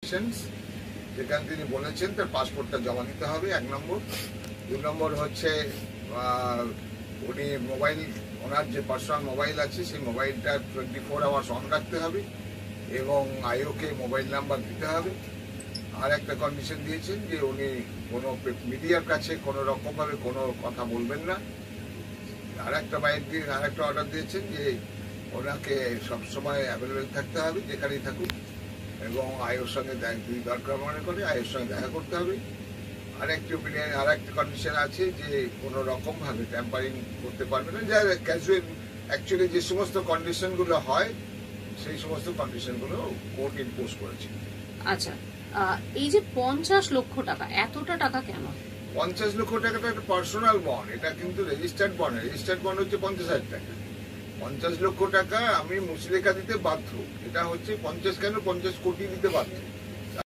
Conditions, যেখানে তিনি বলেছেন তার পাসপোর্টটা জমা দিতে হবে 1 নম্বর। 2 নম্বর হচ্ছে উনি মোবাইল, ওনার যে পার্সোনাল মোবাইল আছে সেই মোবাইলটা 24 আওয়ার্স অন রাখতে হবে এবং আইওকে মোবাইল নাম্বার দিতে হবে। আর একটা কন্ডিশন দিয়েছেন যে উনি কোনো মিডিয়ার কাছে কোনো রকমভাবে কোনো কথা বলবেন না। আর একটা অর্ডার দিয়েছেন যে ওনাকে সবসময় অ্যাভেলেবেল থাকতে হবে যেখানেই থাকুক, এবং আইওর সঙ্গে যদি দরকার মনে করে আইওর সঙ্গে দেখা করতে হবে। আর একটা কন্ডিশন আছে যে কোনো রকমভাবে ট্যাম্পারিং করতে পারবে না, যা ক্যাজুয়াল অ্যাকচুয়ালি যে সমস্ত কন্ডিশনগুলো হয় সেই সমস্ত কন্ডিশনগুলো কোর্ট ইম্পোজ করেছে। আচ্ছা, এই যে 50 লক্ষ টাকা, এতটা টাকা কেন? 50 লক্ষ টাকাটা একটা পার্সোনাল বন্ড, এটা কিন্তু রেজিস্টার্ড বন্ড। রেজিস্টার্ড বন্ড হচ্ছে 50,000 টাকা। 50 লক্ষ টাকা আমি মুচলেখা দিতে বাধ্য, এটা হচ্ছে 50 কেন 50 কোটি দিতে বাধ্য।